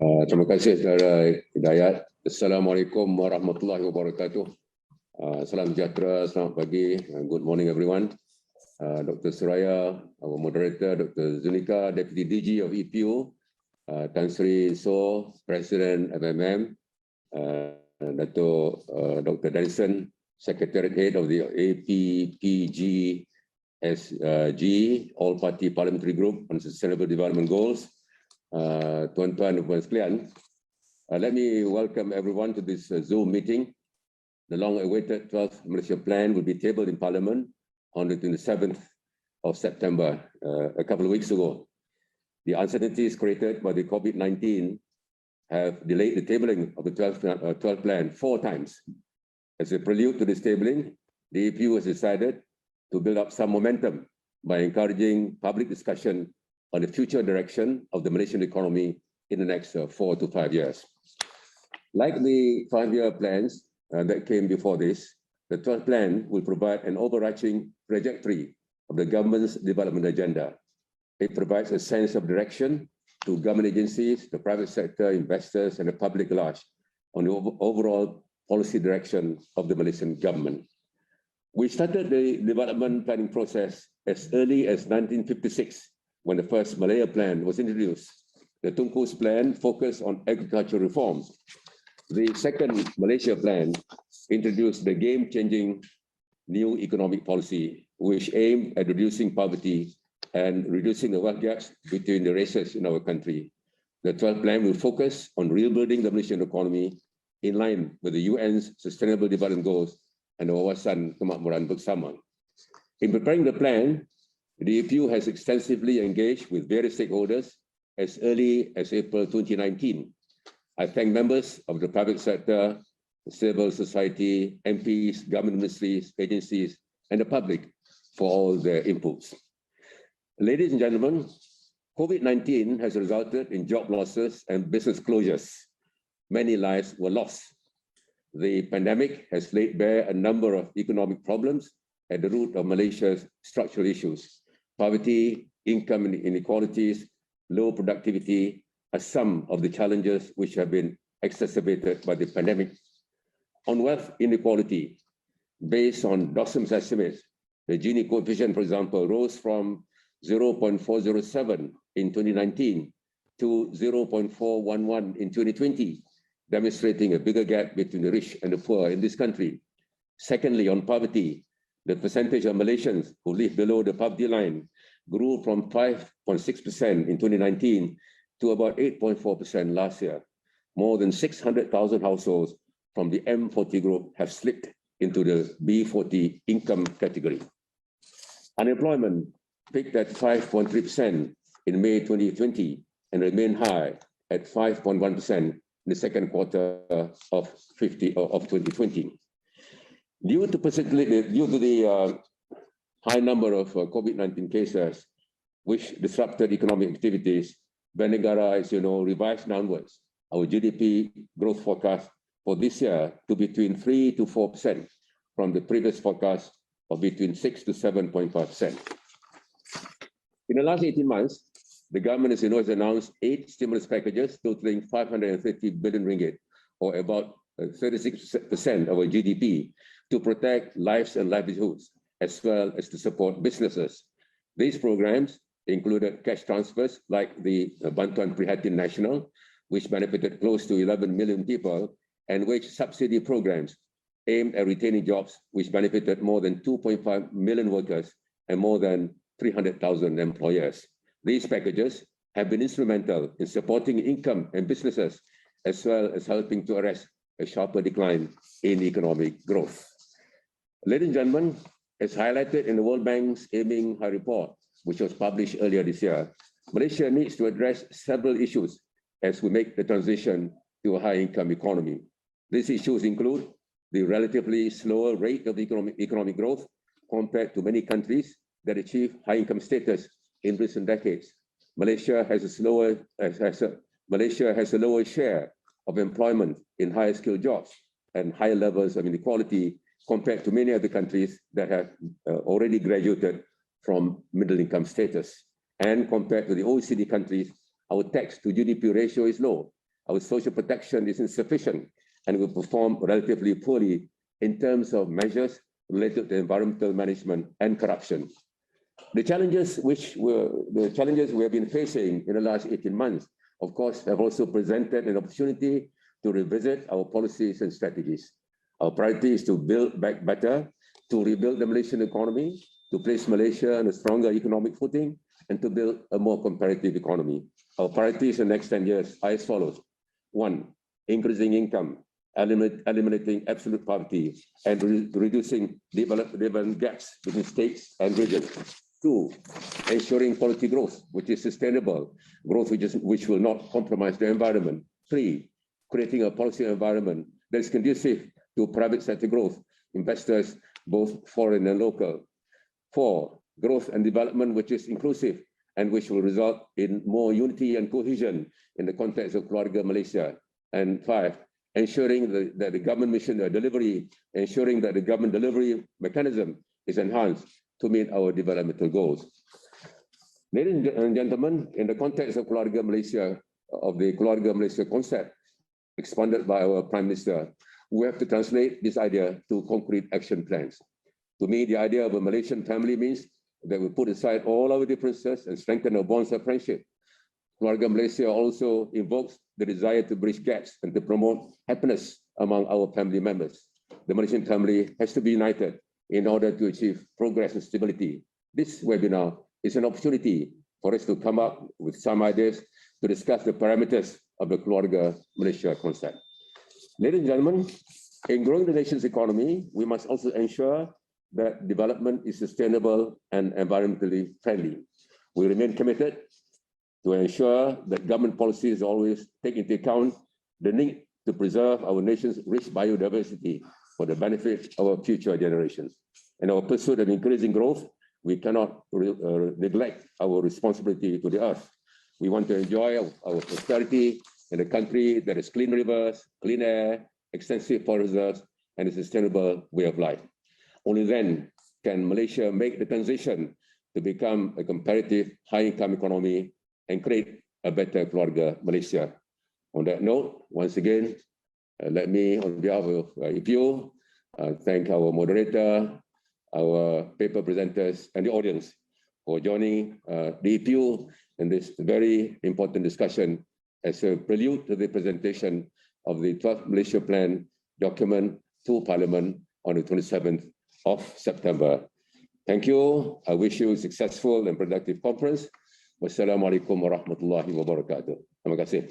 Terima kasih Saudara Hidayat. Assalamualaikum warahmatullahi wabarakatuh. Salam sejahtera, selamat pagi. Good morning everyone. Dr. Suraya, our moderator, Dr. Zunika, Deputy DG of EPU, Dato Sri President MMM, Dato Dr. Denison, Secretariat Head of the YBhg, All Party Parliamentary Group on Sustainable Development Goals. Tuan-tuan dan puan sekalian, let me welcome everyone to this Zoom meeting. The long-awaited 12th Malaysia Plan will be tabled in Parliament on the 27th of September, a couple of weeks ago. The uncertainties created by the COVID-19 have delayed the tabling of the 12th Plan 4 times. As a prelude to this tabling, the EPU has decided to build up some momentum by encouraging public discussion on the future direction of the Malaysian economy in the next 4 to 5 years. Like the 5-year plans that came before this, the 12th Plan will provide an overarching trajectory of the government's development agenda. It provides a sense of direction to government agencies, the private sector, investors, and the public at large on the overall policy direction of the Malaysian government. We started the development planning process as early as 1956, when the first Malaya Plan was introduced. The Tunku's Plan focused on agricultural reforms. The second Malaysia Plan introduced the game-changing new economic policy, which aimed at reducing poverty and reducing the wealth gaps between the races in our country. The 12th Plan will focus on rebuilding the Malaysian economy in line with the UN's Sustainable Development Goals and the Wawasan Kemakmuran Bersama. In preparing the plan, the EPU has extensively engaged with various stakeholders as early as April 2019. I thank members of the private sector, civil society, MPs, government ministries, agencies, and the public for all their inputs. Ladies and gentlemen, COVID-19 has resulted in job losses and business closures. Many lives were lost. The pandemic has laid bare a number of economic problems at the root of Malaysia's structural issues. Poverty, income inequalities, low productivity are some of the challenges which have been exacerbated by the pandemic. On wealth inequality, based on Dossum's estimates, the Gini coefficient, for example, rose from 0.407 in 2019 to 0.411 in 2020, demonstrating a bigger gap between the rich and the poor in this country. Secondly, on poverty, the percentage of Malaysians who live below the poverty line grew from 5.6% in 2019 to about 8.4% last year. More than 600,000 households from the M40 group have slipped into the B40 income category. Unemployment peaked at 5.3% in May 2020 and remained high at 5.1% in the second quarter of 2020. Due to the high number of COVID-19 cases, which disrupted economic activities, Bank Negara, as you know, revised downwards our GDP growth forecast for this year to between 3 to 4% from the previous forecast of between 6 to 7.5%. In the last 18 months, the government, as you know, has announced 8 stimulus packages totaling 530 billion ringgit, or about 36% of our GDP, to protect lives and livelihoods, as well as to support businesses. These programs included cash transfers like the Bantuan Prihatin Nasional, which benefited close to 11 million people, and wage subsidy programs aimed at retaining jobs, which benefited more than 2.5 million workers and more than 300,000 employers. These packages have been instrumental in supporting income and businesses, as well as helping to arrest a sharper decline in economic growth. Ladies and gentlemen, as highlighted in the World Bank's Aiming High Report, which was published earlier this year, Malaysia needs to address several issues as we make the transition to a high-income economy. These issues include the relatively slower rate of economic growth compared to many countries that achieve high-income status in recent decades. Malaysia has a lower share of employment in higher skilled jobs and higher levels of inequality compared to many other countries that have already graduated from middle income status. And compared to the OECD countries, our tax to GDP ratio is low, our social protection is insufficient and will perform relatively poorly in terms of measures related to environmental management and corruption. The challenges we have been facing in the last 18 months, of course, have also presented an opportunity to revisit our policies and strategies. Our priority is to build back better, to rebuild the Malaysian economy, to place Malaysia on a stronger economic footing, and to build a more competitive economy. Our priorities in the next 10 years are as follows. 1, increasing income, eliminating absolute poverty, and reducing development gaps between states and regions. 2, ensuring quality growth, which is sustainable, growth which will not compromise the environment. 3, creating a policy environment that is conducive to private sector growth, investors, both foreign and local. 4, growth and development which is inclusive and which will result in more unity and cohesion in the context of Keluarga Malaysia. And 5, ensuring that the government mission delivery, ensuring that the government delivery mechanism is enhanced to meet our developmental goals. Ladies and gentlemen, in the context of Keluarga Malaysia, of the Keluarga Malaysia concept expanded by our Prime Minister, we have to translate this idea to concrete action plans. To me, the idea of a Malaysian family means that we put aside all our differences and strengthen our bonds of friendship. Keluarga Malaysia also invokes the desire to bridge gaps and to promote happiness among our family members. The Malaysian family has to be united in order to achieve progress and stability. This webinar is an opportunity for us to come up with some ideas to discuss the parameters of the Keluarga Malaysia concept. Ladies and gentlemen, in growing the nation's economy, we must also ensure that development is sustainable and environmentally friendly. We remain committed to ensure that government policies always take into account the need to preserve our nation's rich biodiversity for the benefit of our future generations. In our pursuit of increasing growth, we cannot neglect our responsibility to the earth. We want to enjoy our prosperity in a country that has clean rivers, clean air, extensive forest reserves, and a sustainable way of life. Only then can Malaysia make the transition to become a competitive, high-income economy and create a better Keluarga Malaysia. On that note, once again, let me, on behalf of YBhg, thank our moderator, our paper presenters, and the audience for joining the YBhg in this very important discussion as a prelude to the presentation of the 12th Malaysia Plan document to Parliament on the 27th of September. Thank you. I wish you a successful and productive conference. Wassalamualaikum warahmatullahi wabarakatuh. Terima kasih.